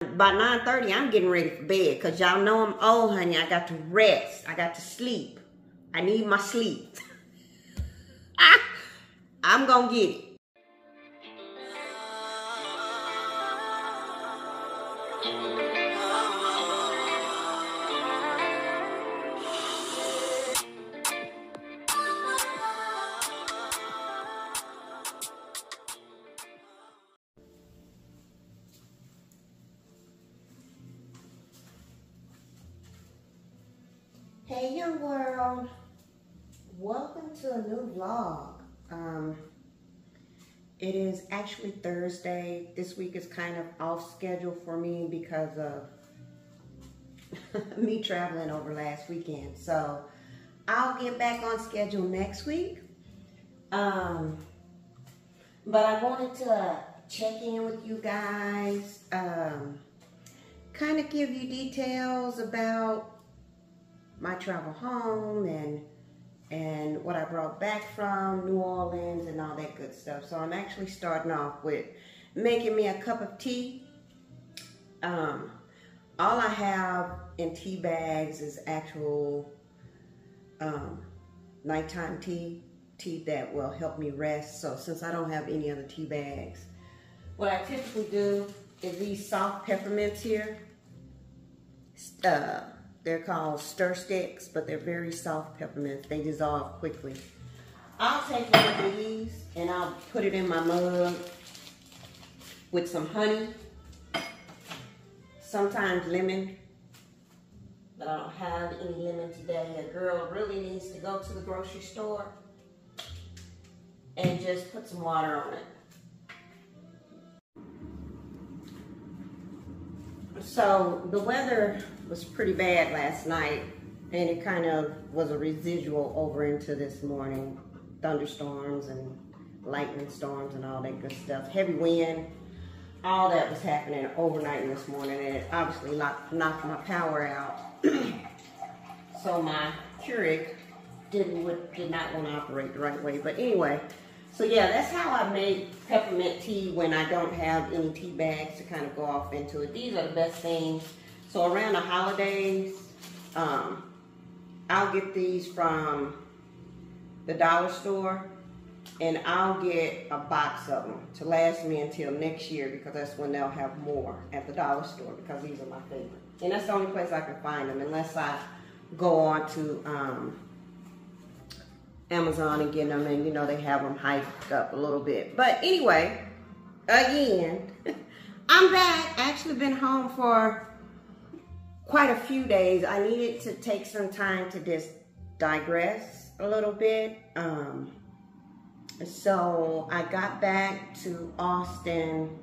By 9:30, I'm getting ready for bed because y'all know I'm old, honey. I got to rest. I got to sleep. I need my sleep. I'm going to get it. Hey, young world. Welcome to a new vlog. It is actually Thursday. This week is kind of off schedule for me because of me traveling over last weekend. So I'll get back on schedule next week. But I wanted to check in with you guys, kind of give you details about my travel home and what I brought back from New Orleans and all that good stuff. So I'm actually starting off with making me a cup of tea. All I have in tea bags is actual nighttime tea that will help me rest. So since I don't have any other tea bags, what I typically do is these soft peppermints here. They're called stir sticks, but they're very soft peppermints. They dissolve quickly. I'll take one of these and I'll put it in my mug with some honey, sometimes lemon, but I don't have any lemon today. A girl really needs to go to the grocery store and just put some water on it. So the weather was pretty bad last night, and it kind of was a residual over into this morning. Thunderstorms and lightning storms and all that good stuff. Heavy wind, all that was happening overnight this morning, and it obviously knocked my power out. So my Keurig did not want to operate the right way. But anyway, so yeah, that's how I make peppermint tea when I don't have any tea bags to kind of go off into it. These are the best things. So around the holidays, I'll get these from the dollar store, and I'll get a box of them to last me until next year, because that's when they'll have more at the dollar store, because these are my favorite. And that's the only place I can find them, unless I go on to Amazon and get them, and you know, they have them hiked up a little bit. But anyway, again, I'm back. I actually been home for quite a few days. I needed to take some time to just digress a little bit. So I got back to Austin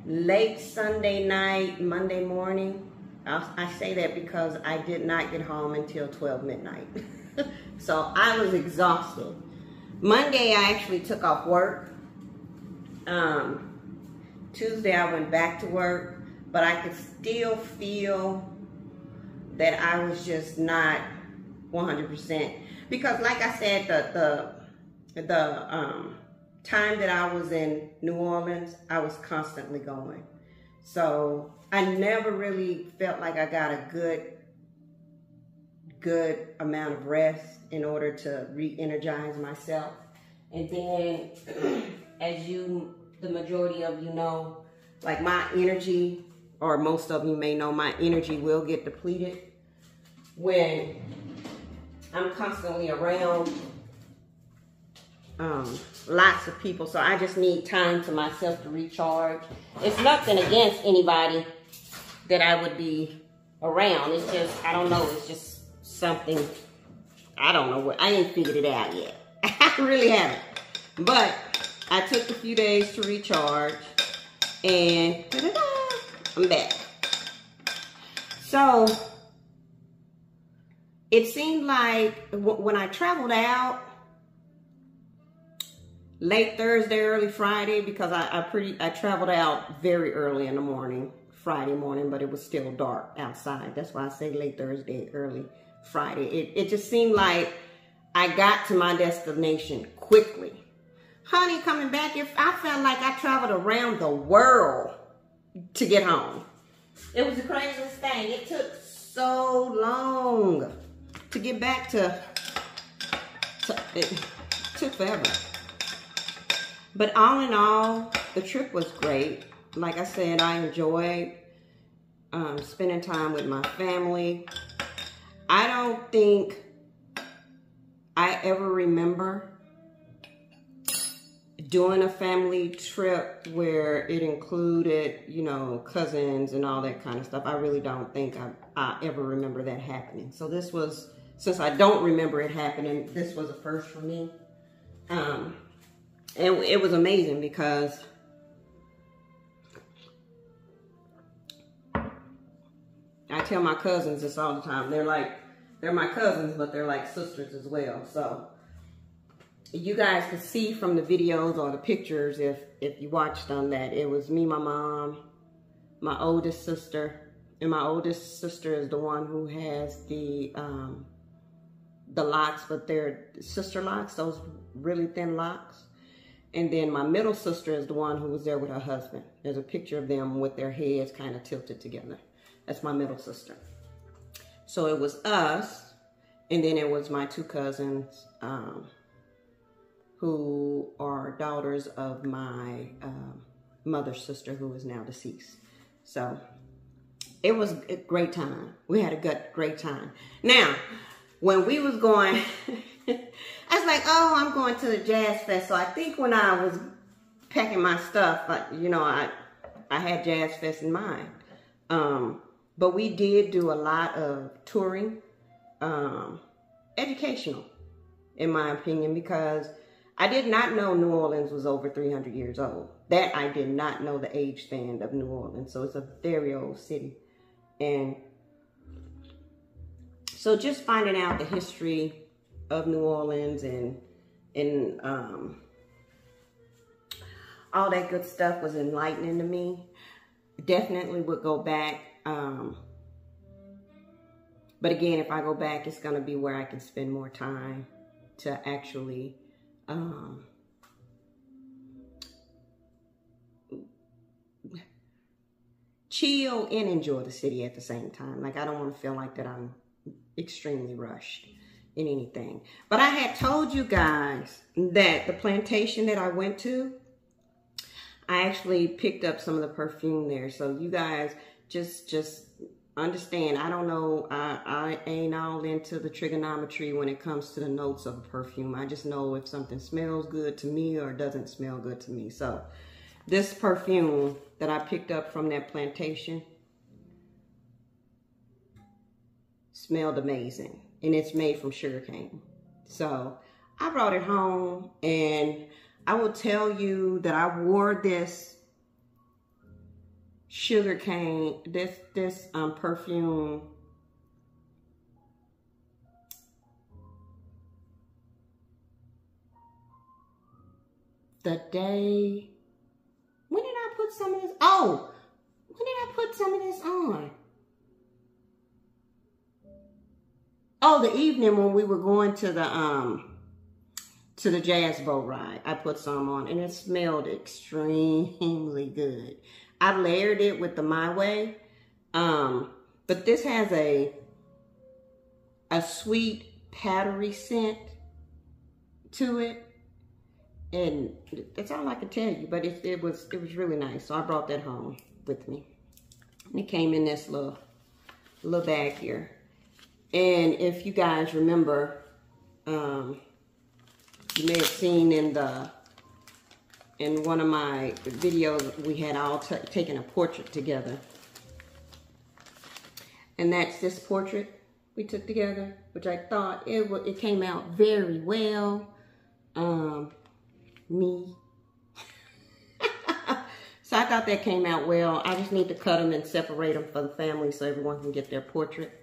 late Sunday night, Monday morning. I say that because I did not get home until 12 midnight. So I was exhausted. Monday I actually took off work. Tuesday I went back to work, but I could still feel that I was just not 100%. Because like I said, the time that I was in New Orleans, I was constantly going. So I never really felt like I got a good amount of rest in order to re-energize myself. And then, as the majority of you know, like my energy, or most of you may know, my energy will get depleted when I'm constantly around lots of people. So I just need time to myself to recharge. It's nothing against anybody that I would be around. It's just, I don't know, it's just something, I don't know what, I ain't figured it out yet. I really haven't. But I took a few days to recharge, and I'm back. So it seemed like when I traveled out late Thursday, early Friday, because I traveled out very early in the morning, Friday morning, but it was still dark outside. That's why I say late Thursday, early Friday. It just seemed like I got to my destination quickly. Honey, coming back, I felt like I traveled around the world to get home. It was the craziest thing. It took so long to get back to it took forever. But all in all, the trip was great. Like I said, I enjoyed spending time with my family. I don't think I ever remember doing a family trip where it included, you know, cousins and all that kind of stuff. I really don't think I ever remember that happening. So this was, since I don't remember it happening, this was a first for me. And it was amazing because I tell my cousins this all the time. They're my cousins, but they're like sisters as well. So you guys could see from the videos or the pictures, if you watched them, that it was me, my mom, my oldest sister, and my oldest sister is the one who has the locks, but they're sister locks, those really thin locks. And then my middle sister is the one who was there with her husband. There's a picture of them with their heads kind of tilted together. That's my middle sister. So it was us, and then it was my two cousins, who are daughters of my mother's sister, who is now deceased. So it was a great time. We had a great time. Now, when we was going, I was like, oh, I'm going to the Jazz Fest. So I think when I was packing my stuff, you know, I had Jazz Fest in mind. But we did do a lot of touring, educational, in my opinion, because I did not know New Orleans was over 300 years old. That I did not know the age span of New Orleans. So it's a very old city. And so just finding out the history of New Orleans and all that good stuff was enlightening to me. Definitely would go back. But again, if I go back, it's going to be where I can spend more time to actually chill and enjoy the city at the same time. Like, I don't want to feel like that I'm extremely rushed in anything. But I had told you guys that the plantation that I went to, I actually picked up some of the perfume there. So you guys just understand, I don't know, I ain't all into the trigonometry when it comes to the notes of a perfume. I just know if something smells good to me or doesn't smell good to me. So this perfume that I picked up from that plantation smelled amazing. And it's made from sugarcane. So I brought it home, and I will tell you that I wore this sugarcane, this perfume the day, when did I put some of this? Oh, when did I put some of this on? Oh, the evening when we were going to the jazz boat ride. I put some on, and it smelled extremely good. I layered it with the My Way, but this has a sweet powdery scent to it, and that's all I can tell you. But it was really nice, so I brought that home with me. And it came in this little bag here. And if you guys remember, you may have seen in one of my videos, we had all taken a portrait together. And that's this portrait we took together, which I thought it came out very well. Me. So I thought that came out well. I just need to cut them and separate them for the family so everyone can get their portrait.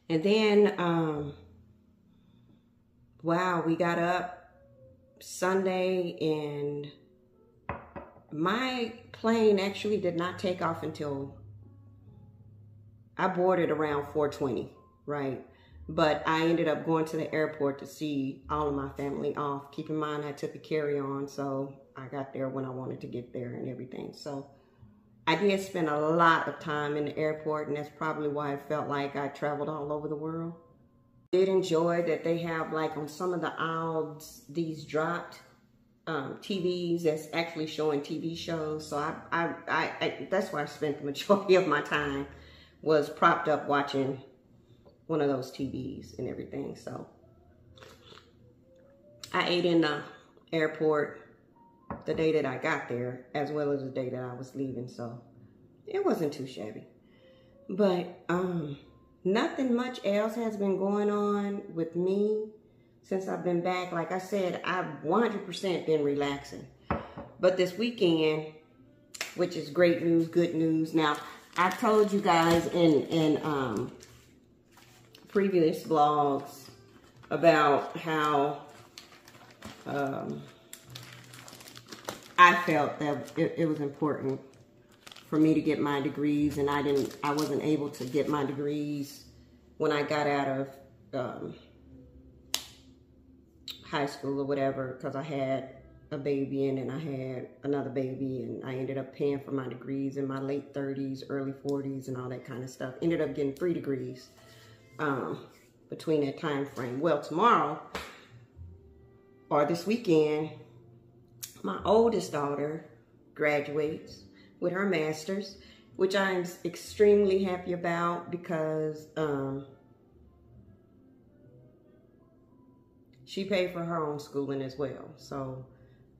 And then, wow, we got up Sunday, and my plane actually did not take off until I boarded around 4:20, right? But I ended up going to the airport to see all of my family off. Keep in mind, I took a carry-on, so I got there when I wanted to get there and everything. So I did spend a lot of time in the airport, and that's probably why I felt like I traveled all over the world. I did enjoy that they have, like, on some of the aisles, these dropped TVs that's actually showing TV shows. So I that's where I spent the majority of my time, was propped up watching one of those TVs and everything. So I ate in the airport the day that I got there, as well as the day that I was leaving. So it wasn't too shabby. But nothing much else has been going on with me since I've been back. Like I said, I've 100% been relaxing. But this weekend, which is great news, good news. Now, I told you guys in previous vlogs about how I felt that it was important for me to get my degrees, and I wasn't able to get my degrees when I got out of high school or whatever, because I had a baby and then I had another baby, and I ended up paying for my degrees in my late 30s, early 40s, and all that kind of stuff. Ended up getting 3 degrees between that time frame. Well, tomorrow, or this weekend, my oldest daughter graduates with her master's, which I'm extremely happy about, because she paid for her own schooling as well. So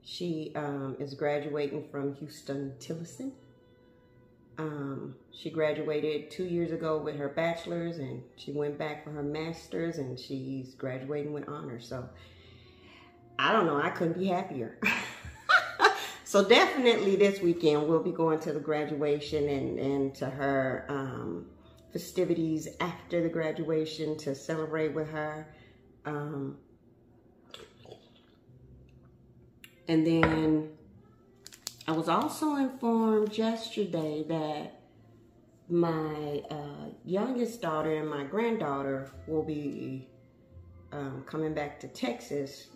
she is graduating from Houston-Tillotson. She graduated 2 years ago with her bachelor's, and she went back for her master's, and she's graduating with honors. So I don't know, I couldn't be happier. So definitely this weekend we'll be going to the graduation and to her festivities after the graduation to celebrate with her. And then I was also informed yesterday that my youngest daughter and my granddaughter will be coming back to Texas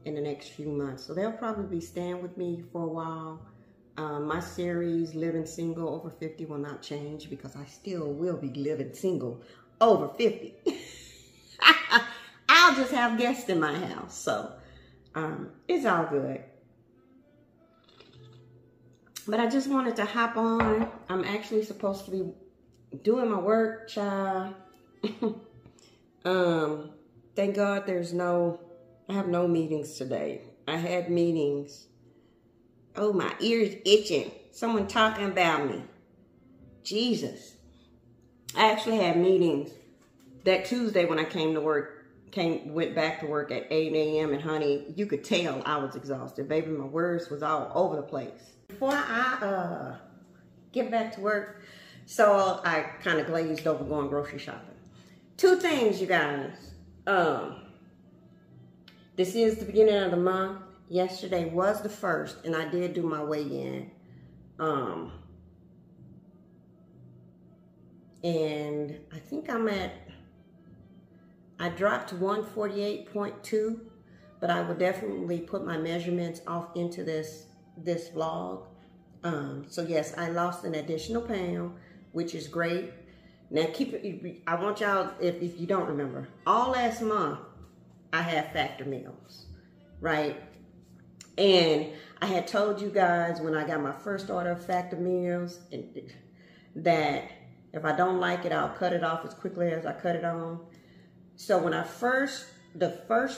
in the next few months. So they'll probably be staying with me for a while. My series, Living Single Over 50, will not change, because I still will be living single over 50. I'll just have guests in my house. So it's all good. But I just wanted to hop on. I'm actually supposed to be doing my work, child. Thank God I have no meetings today. I had meetings. Oh, my ear's itching. Someone talking about me. Jesus. I actually had meetings that Tuesday when I came to work, went back to work at 8 a.m. and honey, you could tell I was exhausted. Baby, my words was all over the place. Before I get back to work, so I kind of glazed over going grocery shopping. 2 things, you guys. This is the beginning of the month. Yesterday was the 1st, and I did do my weigh-in. And I think I dropped to 148.2, but I will definitely put my measurements off into this vlog. So yes, I lost an additional pound, which is great. Now I want y'all, if you don't remember, all last month, I had factor meals, right? And I had told you guys when I got my first order of factor meals that if I don't like it, I'll cut it off as quickly as I cut it on. So when the first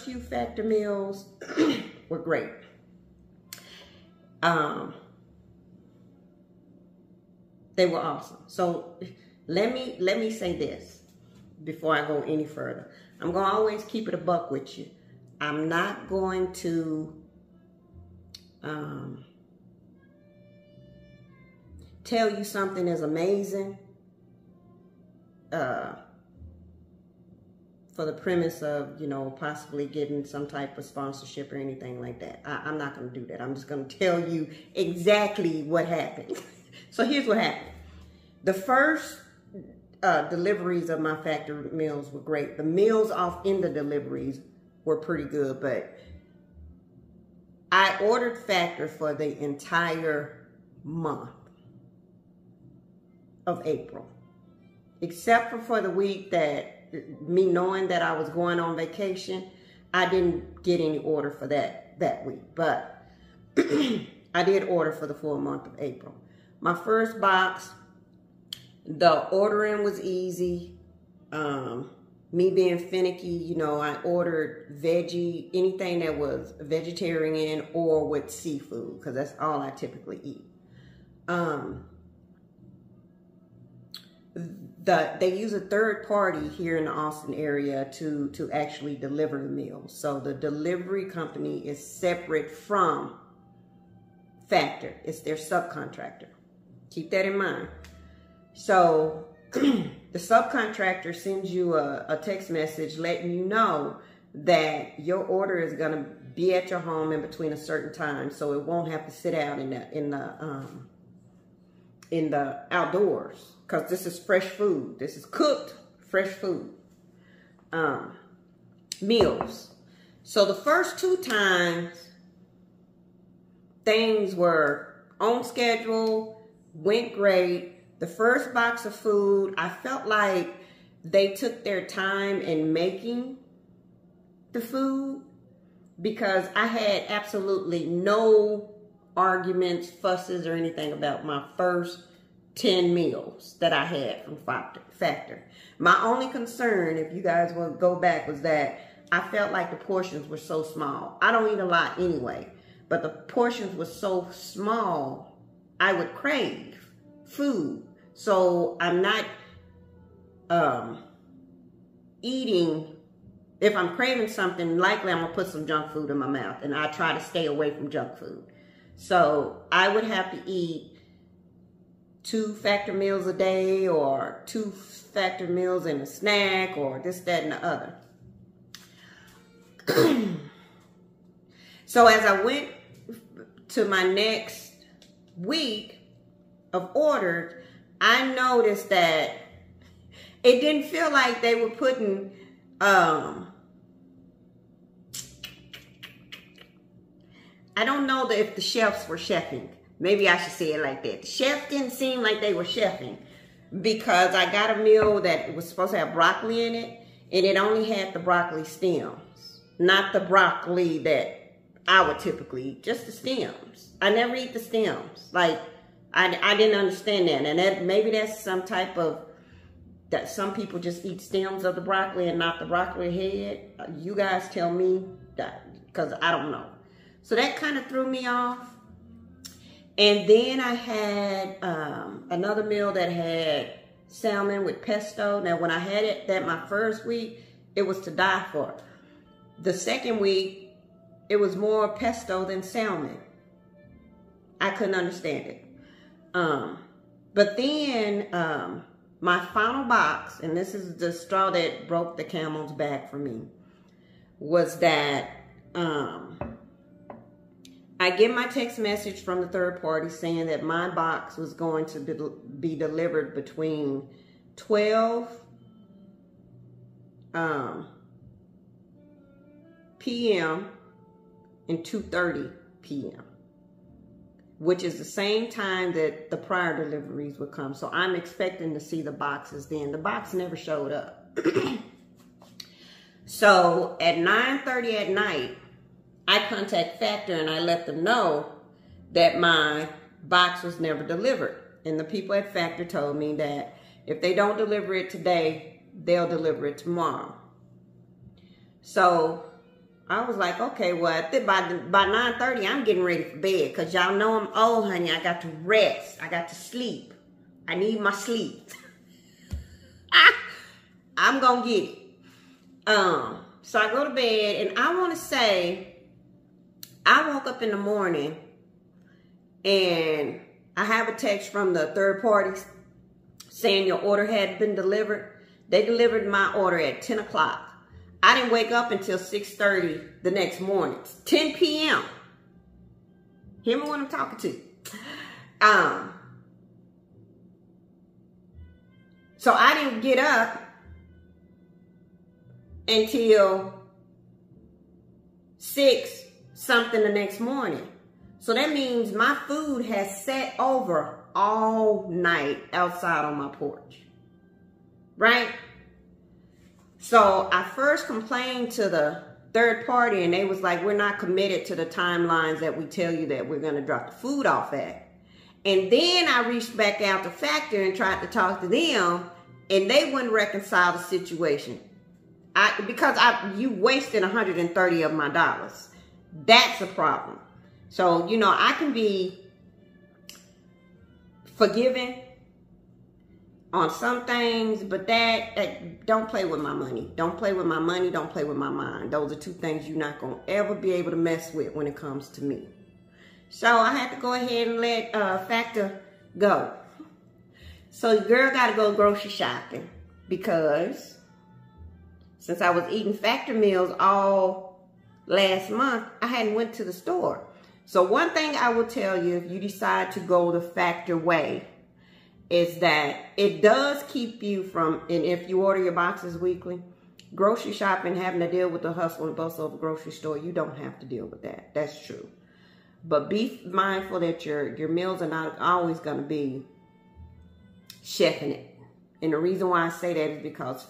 few factor meals were great. They were awesome. So let me say this before I go any further. I'm going to always keep it a buck with you. I'm not going to tell you something is amazing for the premise of, you know, possibly getting some type of sponsorship or anything like that. I'm not going to do that. I'm just going to tell you exactly what happened. So here's what happened. The first deliveries of my factor meals were great. The meals off in the deliveries were pretty good, but I ordered factor for the entire month. of April. Except for the week that, me knowing that I was going on vacation, I didn't get any order for that week. But I did order for the full month of April. My first box, the ordering was easy. Me being finicky, you know, I ordered veggie, anything that was vegetarian or with seafood, because that's all I typically eat. They use a third party here in the Austin area to actually deliver the meals. So the delivery company is separate from Factor. It's their subcontractor. Keep that in mind. So the subcontractor sends you a text message letting you know that your order is going to be at your home in between a certain time, so it won't have to sit out in the outdoors, because this is fresh food. This is cooked fresh food. Meals. So the first 2 times things were on schedule, went great. The first box of food, I felt like they took their time in making the food, because I had absolutely no arguments, fusses, or anything about my first 10 meals that I had from Factor. My only concern, if you guys will go back, was that I felt like the portions were so small. I don't eat a lot anyway, but the portions were so small, I would crave food. So I'm not eating. If I'm craving something, likely I'm gonna put some junk food in my mouth, and I try to stay away from junk food. So I would have to eat 2 Factor meals a day, or 2 Factor meals and a snack, or this, that, and the other. So as I went to my next week of orders, I noticed that it didn't feel like they were putting, I don't know if the chefs were chefing. Maybe I should say it like that. The chefs didn't seem like they were chefing, because I got a meal that was supposed to have broccoli in it, and it only had the broccoli stems, not the broccoli that I would typically eat, just the stems. I never eat the stems. Like, I didn't understand that. And that maybe that's some type of, that some people just eat stems of the broccoli and not the broccoli head. You guys tell me that, because I don't know. So that kind of threw me off. And then I had another meal that had salmon with pesto. Now, when I had it that my first week, it was to die for. The second week, it was more pesto than salmon. I couldn't understand it. But then my final box, and this is the straw that broke the camel's back for me, was that I get my text message from the third party saying that my box was going to be delivered between 12 p.m. and 2:30 p.m., which is the same time that the prior deliveries would come. So I'm expecting to see the boxes then. The box never showed up. So at 9:30 at night, I contact Factor and I let them know that my box was never delivered. And the people at Factor told me that if they don't deliver it today, they'll deliver it tomorrow. So I was like, okay, well, by 9:30, I'm getting ready for bed, because y'all know I'm old, honey. I got to rest. I got to sleep. I need my sleep. I'm going to get it. So I go to bed, and I want to say, I woke up in the morning, and I have a text from the third party saying your order had been delivered. They delivered my order at 10 o'clock. I didn't wake up until 6:30 the next morning. 10 p.m. Hear me when I'm talking to you. So I didn't get up until 6 something the next morning. So that means my food has sat over all night outside on my porch, right? So I first complained to the third party, and they was like, we're not committed to the timelines that we tell you that we're going to drop the food off at. And then I reached back out to Factor and tried to talk to them, and they wouldn't reconcile the situation. Because you wasted 130 of my dollars. That's a problem. So, you know, I can be forgiving on some things, but that don't play with my money. Don't play with my money. Don't play with my mind. Those are two things you're not going to ever be able to mess with when it comes to me. So I had to go ahead and let Factor go. So the girl got to go grocery shopping because since I was eating Factor meals all last month, I hadn't went to the store. So one thing I will tell you, if you decide to go the Factor way, is that it does keep you from, and if you order your boxes weekly, grocery shopping, having to deal with the hustle and bustle of a grocery store, you don't have to deal with that. That's true. But be mindful that your meals are not always going to be chefing it. And the reason why I say that is because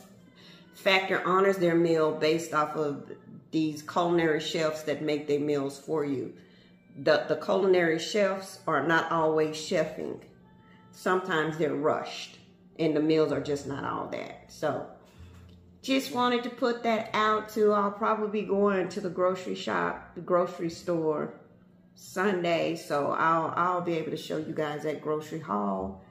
Factor honors their meal based off of these culinary chefs that make their meals for you. The culinary chefs are not always chefing. Sometimes they're rushed and the meals are just not all that. So just wanted to put that out too. I'll probably be going to the grocery store Sunday. So I'll be able to show you guys that grocery haul.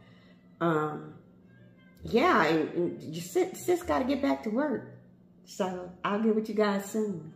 Yeah, and sis got to get back to work. So I'll get with you guys soon.